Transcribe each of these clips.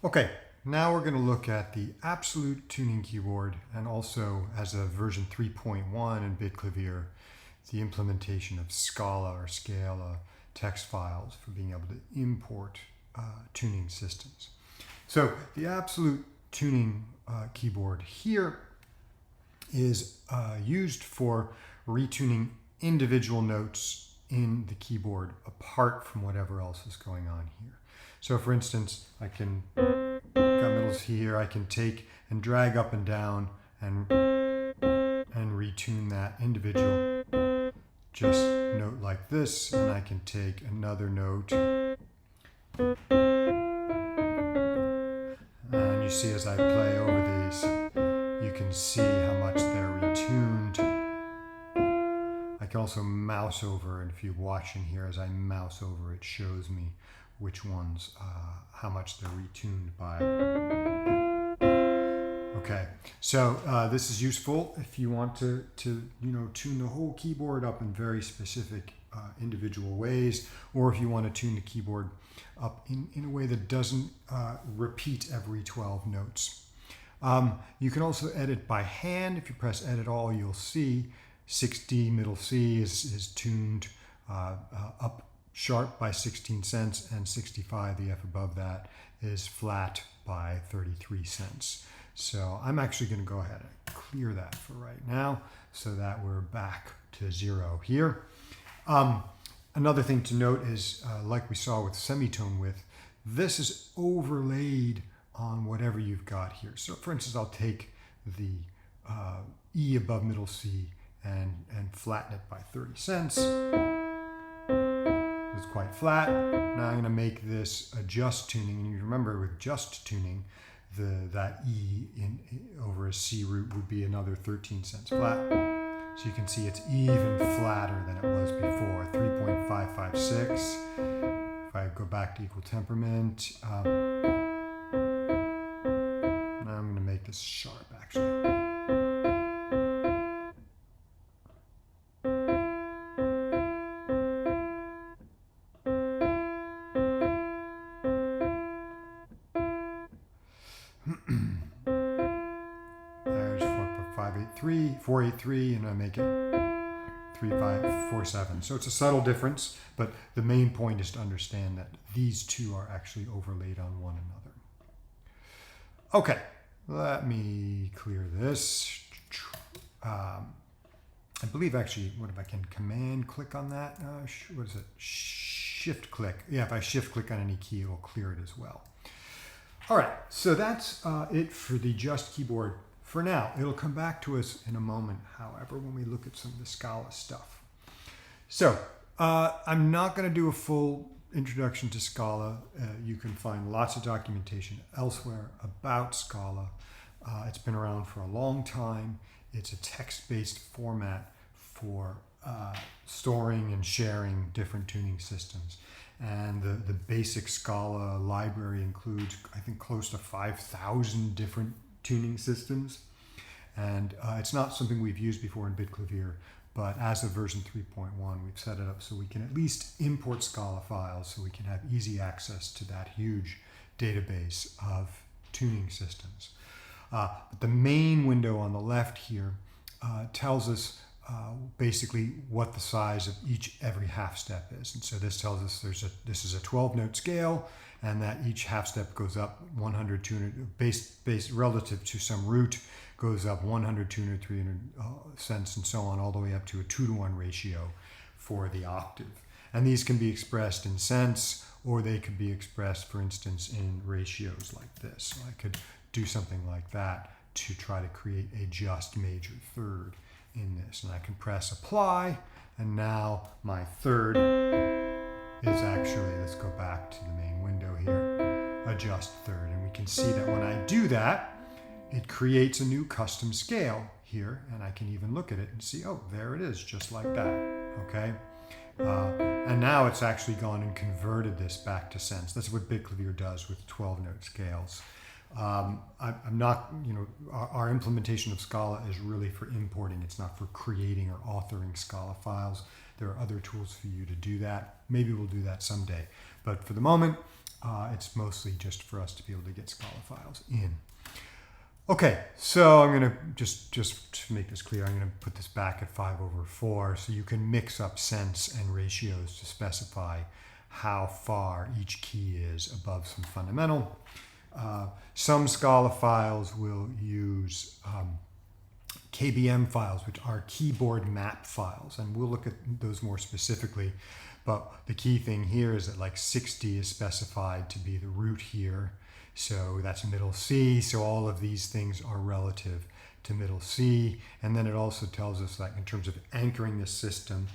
Okay, now we're going to look at the absolute tuning keyboard and also as a version 3.1 in Bitclavier, the implementation of Scala or Scala text files for being able to import tuning systems. So the absolute tuning keyboard here is used for retuning individual notes in the keyboard apart from whatever else is going on here. So for instance, I can got middles here, I can take and drag up and down and retune that individual just note like this, and I can take another note. And you see as I play over these, you can see how much they're retuned. I can also mouse over, and if you watch in here, as I mouse over, it shows me which ones, how much they're retuned by. Okay, so this is useful if you want to tune the whole keyboard up in very specific individual ways, or if you want to tune the keyboard up in a way that doesn't repeat every 12 notes. You can also edit by hand. If you press edit all, you'll see 6D middle C is tuned up sharp by 16 cents, and 65, the F above that, is flat by 33 cents. So I'm actually going to go ahead and clear that for right now so that we're back to 0 here. Another thing to note is, like we saw with semitone width, this is overlaid on whatever you've got here. So for instance, I'll take the E above middle C and flatten it by 30 cents. It's quite flat. Now I'm going to make this a just tuning, and you remember with just tuning, that E over a C root would be another 13 cents flat. So you can see it's even flatter than it was before, 3.556. If I go back to equal temperament, now I'm going to make this sharp actually. There's 483, and I make it 3547. So it's a subtle difference, but the main point is to understand that these two are actually overlaid on one another. Okay, let me clear this. I believe actually, what if I can command click on that? What is it? Shift click. Yeah, if I shift click on any key, it'll clear it as well. All right, so that's it for the just keyboard for now. It'll come back to us in a moment, however, when we look at some of the Scala stuff. So I'm not going to do a full introduction to Scala. You can find lots of documentation elsewhere about Scala. It's been around for a long time. It's a text-based format for storing and sharing different tuning systems. And the basic Scala library includes, I think, close to 5,000 different tuning systems. And it's not something we've used before in Bitclavier, but as of version 3.1, we've set it up so we can at least import Scala files so we can have easy access to that huge database of tuning systems. But the main window on the left here tells us basically what the size of every half step is. And so this tells us this is a 12-note scale, and that each half step goes up 100, 200, base relative to some root, goes up 100, 200, 300 cents, and so on, all the way up to a 2-to-1 ratio for the octave. And these can be expressed in cents, or they could be expressed, for instance, in ratios like this. So I could do something like that to try to create a just major third in this. And I can press apply, and now my third is actually, let's go back to the main window here, a just third. And we can see that when I do that, it creates a new custom scale here, and I can even look at it and see, oh, there it is, just like that, okay? And now it's actually gone and converted this back to cents. That's what Bitclavier does with 12-note scales. I'm not, our implementation of Scala is really for importing. It's not for creating or authoring Scala files. There are other tools for you to do that. Maybe we'll do that someday. But for the moment, It's mostly just for us to be able to get Scala files in. Okay, so I'm going to, just to make this clear, I'm going to put this back at 5/4 so you can mix up sense and ratios to specify how far each key is above some fundamental. Some Scala files will use KBM files, which are keyboard map files, and we'll look at those more specifically. But the key thing here is that like 60 is specified to be the root here. So that's middle C. So all of these things are relative to middle C. And then it also tells us that in terms of anchoring the system,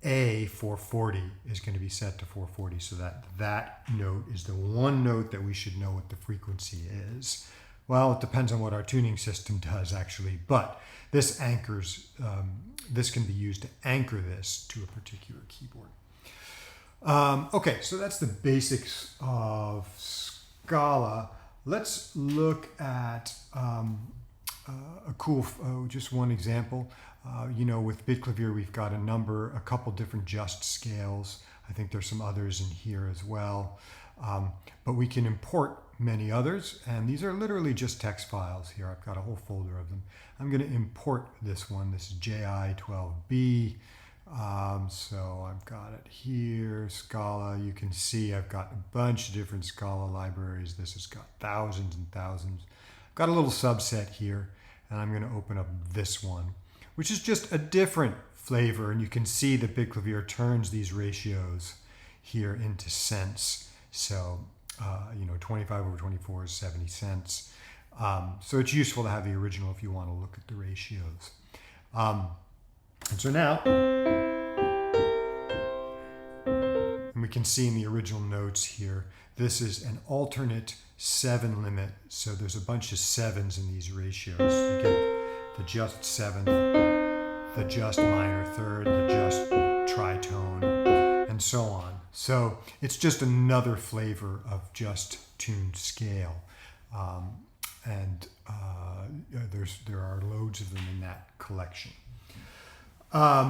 A 440 is going to be set to 440. So that note is the one note that we should know what the frequency is. Well, it depends on what our tuning system does actually, but this anchors, this can be used to anchor this to a particular keyboard. Okay, so that's the basics of Scala. Let's look at a cool, just one example. With Bitklavier, we've got a couple different just scales. I think there's some others in here as well. But we can import many others, and these are literally just text files here. I've got a whole folder of them. I'm going to import this one. This is JI12B. So I've got it here, Scala. You can see I've got a bunch of different Scala libraries. This has got thousands and thousands. I've got a little subset here, and I'm going to open up this one, which is just a different flavor. And you can see that Bitklavier turns these ratios here into cents. So, 25/24 is 70 cents. So it's useful to have the original if you want to look at the ratios. And so now, and we can see in the original notes here, this is an alternate 7 limit. So there's a bunch of 7s in these ratios. You get the just 7th, the just minor third, the just tritone, and so on. So it's just another flavor of just tuned scale. There are loads of them in that collection.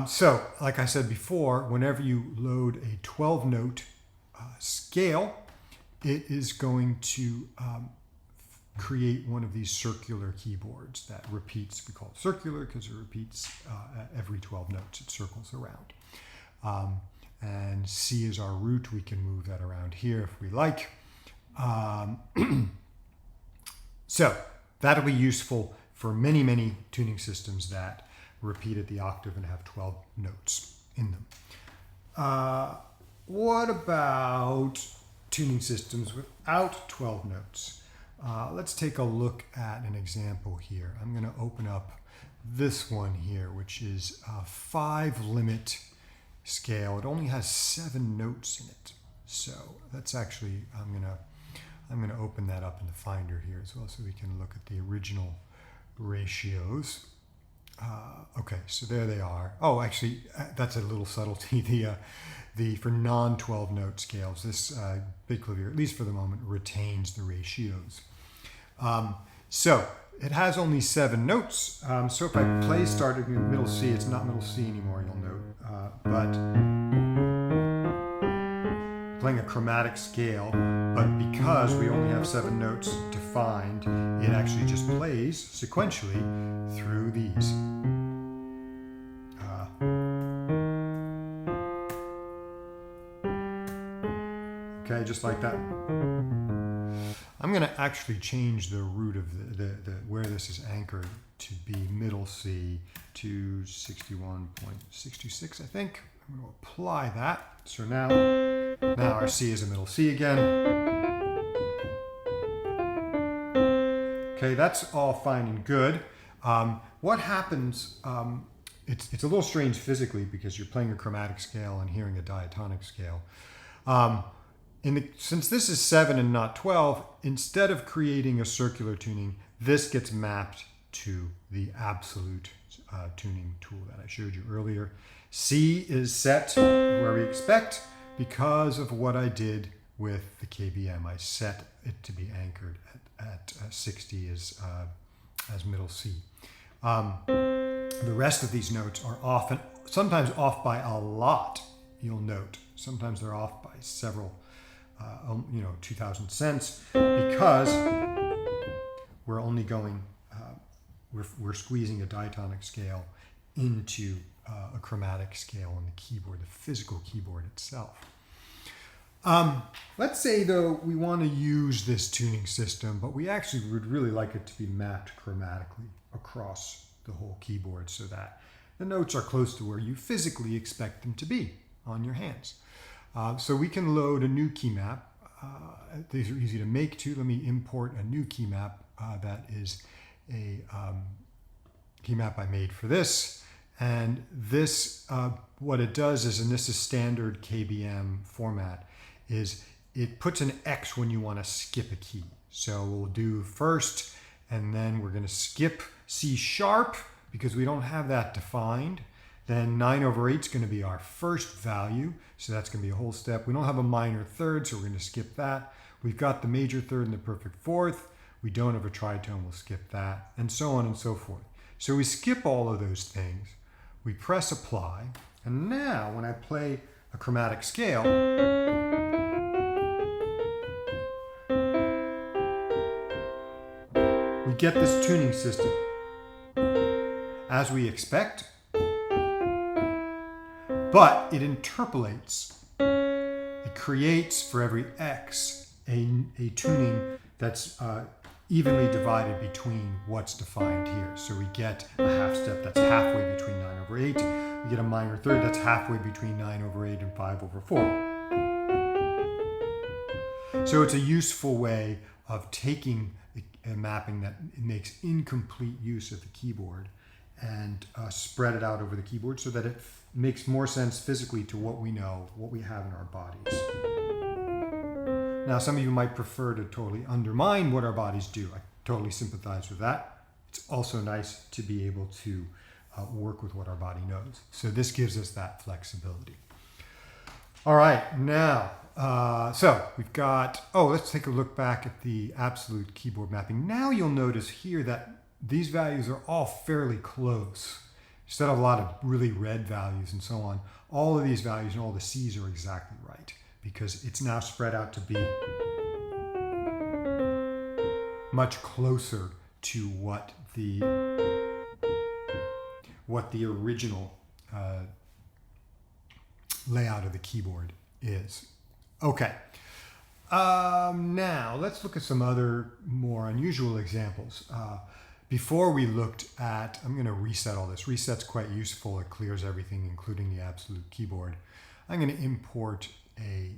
So, like I said before, whenever you load a 12-note scale, it is going to create one of these circular keyboards that repeats. We call it circular because it repeats every 12 notes. It circles around. And C is our root. We can move that around here if we like. So that'll be useful for many, many tuning systems that repeat at the octave and have 12 notes in them. What about tuning systems without 12 notes? Let's take a look at an example here. I'm going to open up this one here, which is a 5-limit scale. It only has 7 notes in it. So that's actually, I'm going to open that up in the Finder here as well so we can look at the original ratios. Okay, so there they are. Oh, actually, that's a little subtlety. For non-12 note scales, this Bitklavier, at least for the moment, retains the ratios. So it has only 7 notes. So if I play starting in middle C, it's not middle C anymore, you'll note. But playing a chromatic scale, but because we only have 7 notes defined, it actually just plays sequentially through these. Okay, just like that. I'm going to actually change the root of the where this is anchored to be middle C to 61.626, I think. I'm going to apply that. So now our C is a middle C again. Okay, that's all fine and good. What happens, it's a little strange physically because you're playing a chromatic scale and hearing a diatonic scale. Since this is 7 and not 12, instead of creating a circular tuning, this gets mapped to the absolute tuning tool that I showed you earlier. C is set where we expect because of what I did with the KBM. I set it to be anchored at 60 as middle C. The rest of these notes are sometimes off by a lot, you'll note. Sometimes they're off by several 2,000 cents, because we're only going, we're squeezing a diatonic scale into a chromatic scale on the keyboard, the physical keyboard itself. Let's say, though, we want to use this tuning system, but we actually would really like it to be mapped chromatically across the whole keyboard so that the notes are close to where you physically expect them to be on your hands. So we can load a new key map. These are easy to make too. Let me import a new key map that is a key map I made for this. And this, what it does is, and this is standard KBM format, is it puts an X when you want to skip a key. So we'll do first, and then we're going to skip C sharp because we don't have that defined. Then 9/8 is going to be our first value, so that's going to be a whole step. We don't have a minor third, so we're going to skip that. We've got the major third and the perfect fourth. We don't have a tritone, we'll skip that, and so on and so forth. So we skip all of those things. We press apply, and now when I play a chromatic scale, we get this tuning system as we expect, but it interpolates. It creates for every X a tuning that's evenly divided between what's defined here. So we get a half step that's halfway between 9/8. We get a minor third that's halfway between 9/8 and 5/4. So it's a useful way of taking a mapping that makes incomplete use of the keyboard and spread it out over the keyboard so that it makes more sense physically to what we know, what we have in our bodies. Now, some of you might prefer to totally undermine what our bodies do. I totally sympathize with that. It's also nice to be able to work with what our body knows. So this gives us that flexibility. All right, now, so we've got, let's take a look back at the absolute keyboard mapping. Now you'll notice here that these values are all fairly close. Instead of a lot of really red values and so on, all of these values and all the C's are exactly right, because it's now spread out to be much closer to what the original layout of the keyboard is. Okay. Now let's look at some other more unusual examples. Before we looked at, I'm going to reset all this. Reset's quite useful. It clears everything, including the absolute keyboard. I'm going to import a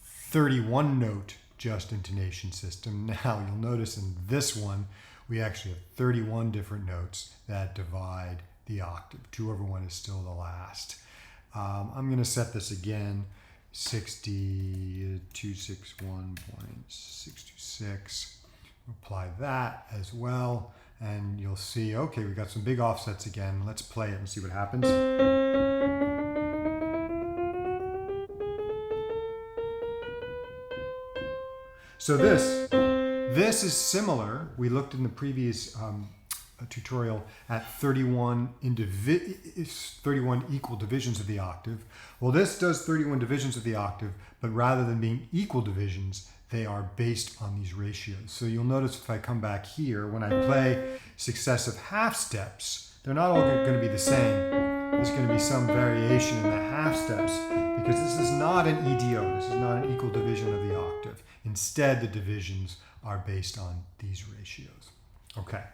31 note just intonation system. Now you'll notice in this one, we actually have 31 different notes that divide the octave. 2/1 is still the last. I'm going to set this again, 6261.626. Apply that as well. And you'll see, okay, we've got some big offsets again. Let's play it and see what happens. So this is similar. We looked in the previous tutorial at 31 equal divisions of the octave. Well, this does 31 divisions of the octave, but rather than being equal divisions, they are based on these ratios. So you'll notice if I come back here, when I play successive half steps, they're not all going to be the same. There's going to be some variation in the half steps because this is not an EDO. This is not an equal division of the octave. Instead, the divisions are based on these ratios. Okay,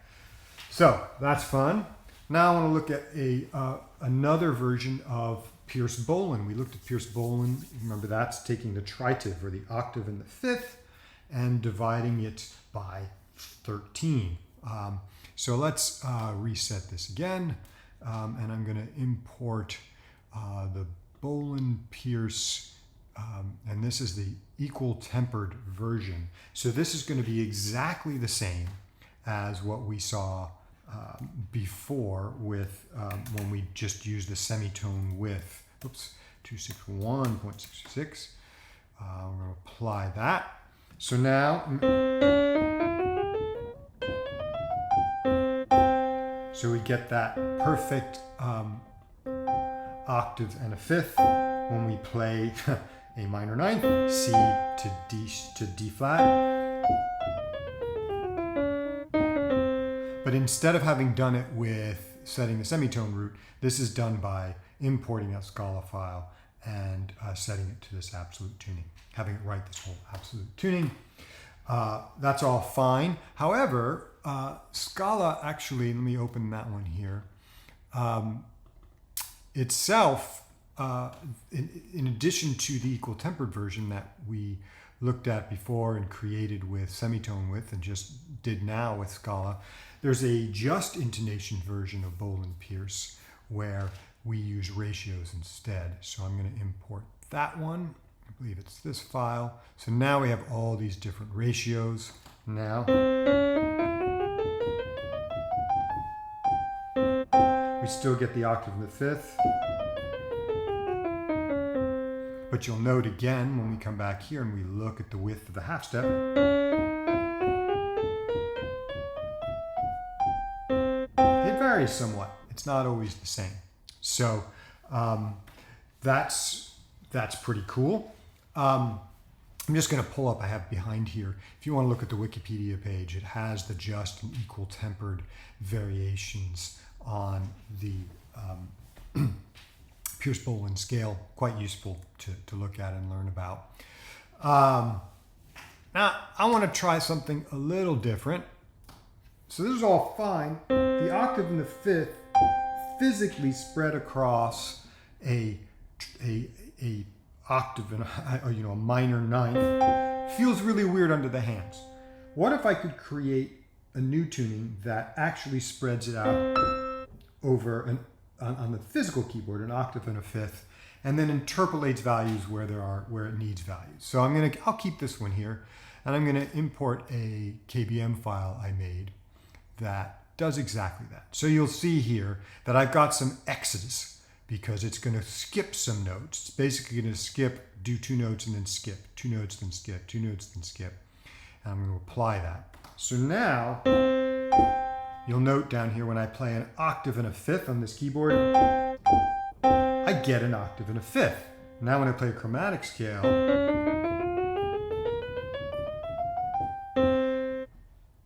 so that's fun. Now I want to look at another version of Pierce-Bohlin. We looked at Pierce-Bohlin. Remember, that's taking the tritive, or the octave in the fifth, and dividing it by 13. So let's reset this again. And I'm going to import the Bohlin-Pierce, and this is the equal tempered version. So this is going to be exactly the same as what we saw before with when we just used the semitone width. Oops, 261.66. We're going to apply that. So now, so we get that perfect octave and a fifth when we play A minor ninth, C to D flat. But instead of having done it with setting the semitone root, this is done by importing a Scala file and setting it to this absolute tuning, having it write this whole absolute tuning. That's all fine. However, Scala actually, let me open that one here, itself, in addition to the equal tempered version that we looked at before and created with semitone with and just did now with Scala, there's a just intonation version of Boland-Pierce where we use ratios instead. So I'm going to import that one. I believe it's this file. So now we have all these different ratios. Now we still get the octave in the fifth. But you'll note again when we come back here and we look at the width of the half step, it varies somewhat. It's not always the same. So that's pretty cool. I'm just going to pull up, I have behind here, if you want to look at the Wikipedia page, it has the just and equal tempered variations on the Pierce-Boland scale, quite useful to look at and learn about. Now, I want to try something a little different. So this is all fine. The octave in the fifth physically spread across a octave and a minor ninth feels really weird under the hands. What if I could create a new tuning that actually spreads it out over on the physical keyboard, an octave and a fifth, and then interpolates values where it needs values. So I'll keep this one here, and I'm going to import a KBM file I made that does exactly that. So you'll see here that I've got some X's because it's going to skip some notes. It's basically going to do 2 notes and then skip, 2 notes, then skip, 2 notes, then skip. And I'm going to apply that. So now you'll note down here when I play an octave and a fifth on this keyboard, I get an octave and a fifth. Now when I play a chromatic scale,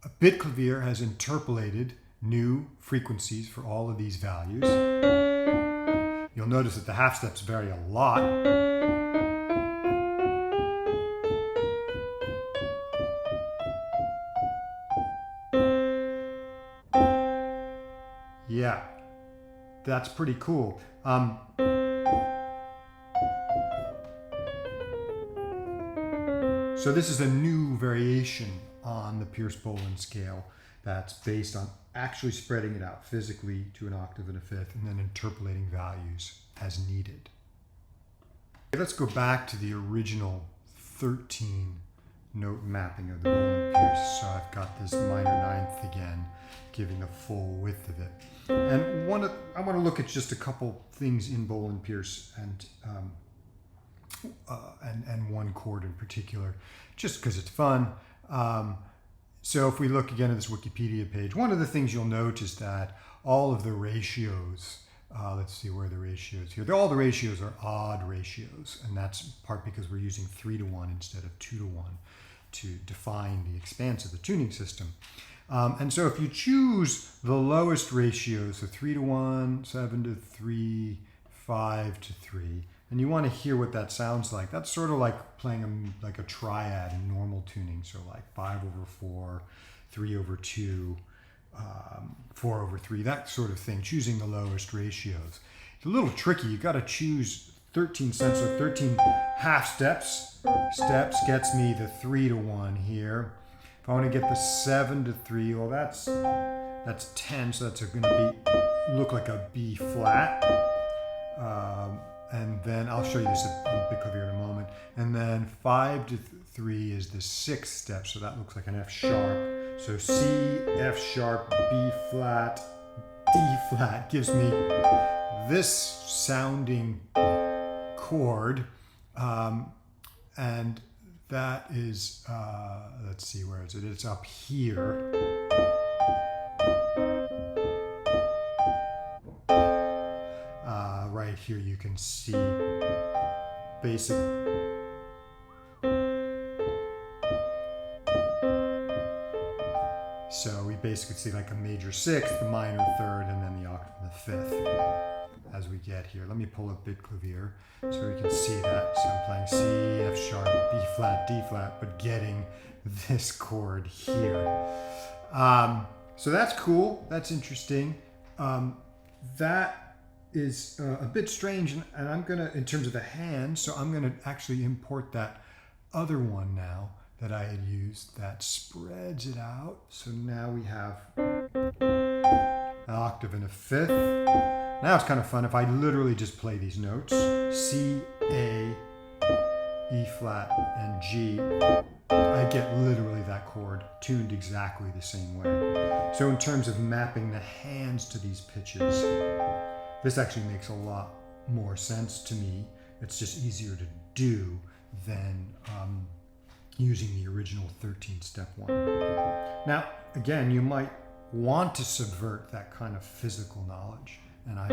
a bit clavier has interpolated new frequencies for all of these values. You'll notice that the half steps vary a lot. Yeah, that's pretty cool. So this is a new variation on the Pierce-Boland scale that's based on actually spreading it out physically to an octave and a fifth and then interpolating values as needed. Let's go back to the original 13 note mapping of the Boland-Pierce. So I've got this minor ninth again, giving the full width of it. And I want to look at just a couple things in Boland-Pierce and one chord in particular, just because it's fun. So if we look again at this Wikipedia page, one of the things you'll note is that all of the ratios, let's see where are the ratios here. All the ratios are odd ratios, and that's part because we're using 3-to-1 instead of 2-to-1 to define the expanse of the tuning system. And so if you choose the lowest ratios, so 3-to-1, 7-to-3, 5-to-3, and you want to hear what that sounds like, that's sort of like playing like a triad in normal tuning. So like 5/4, 3/2, 4/3, that sort of thing, choosing the lowest ratios. It's a little tricky. You've got to choose 13 cents, so 13 half steps gets me the 3-to-1 here. If I want to get the 7-to-3, well, that's 10, so that's going to look like a B flat. And then I'll show you this on big clavier in a moment. And then 5-to-3 is the 6th step, so that looks like an F sharp. So C, F sharp, B flat, D flat gives me this sounding chord, and that is, let's see, where is it? It's up here. Right here you can see basic So we basically see like a major sixth, the minor third, and then the octave and the fifth as we get here. Let me pull up bit clavier so we can see that. So I'm playing C, F sharp, B flat, D flat, but getting this chord here. So that's cool. That's interesting. That is a bit strange, and I'm gonna, in terms of the hand, so I'm gonna actually import that other one now that I had used that spreads it out. So now we have an octave and a fifth. Now it's kind of fun if I literally just play these notes, C, A, E flat, and G. I get literally that chord tuned exactly the same way. So in terms of mapping the hands to these pitches, this actually makes a lot more sense to me. It's just easier to do than using the original 13-step one. Now, again, you might want to subvert that kind of physical knowledge, and I'm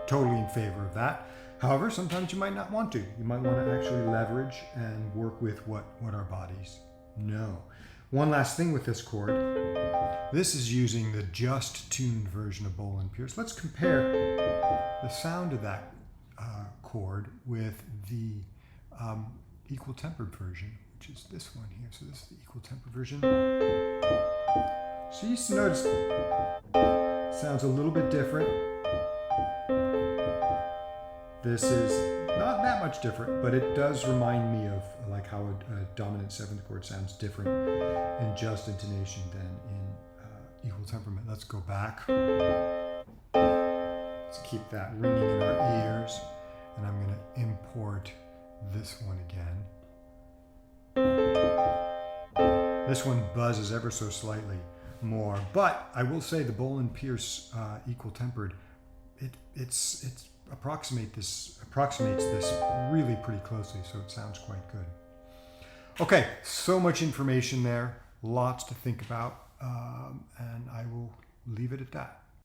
totally in favor of that. However, sometimes you might not want to. You might want to actually leverage and work with what our bodies know. One last thing with this chord. This is using the just tuned version of Bowl and Pierce. Let's compare the sound of that chord with the equal tempered version, which is this one here. So this is the equal tempered version. So you used to notice it sounds a little bit different. This is not that much different, but it does remind me of like how a dominant seventh chord sounds different in just intonation than in equal temperament. Let's go back. Let's keep that ringing in our ears, and I'm going to import this one again. This one buzzes ever so slightly more, but I will say the Bowl and Pierce equal tempered, it approximates this really pretty closely, so it sounds quite good. Okay, so much information there, lots to think about, and I will leave it at that.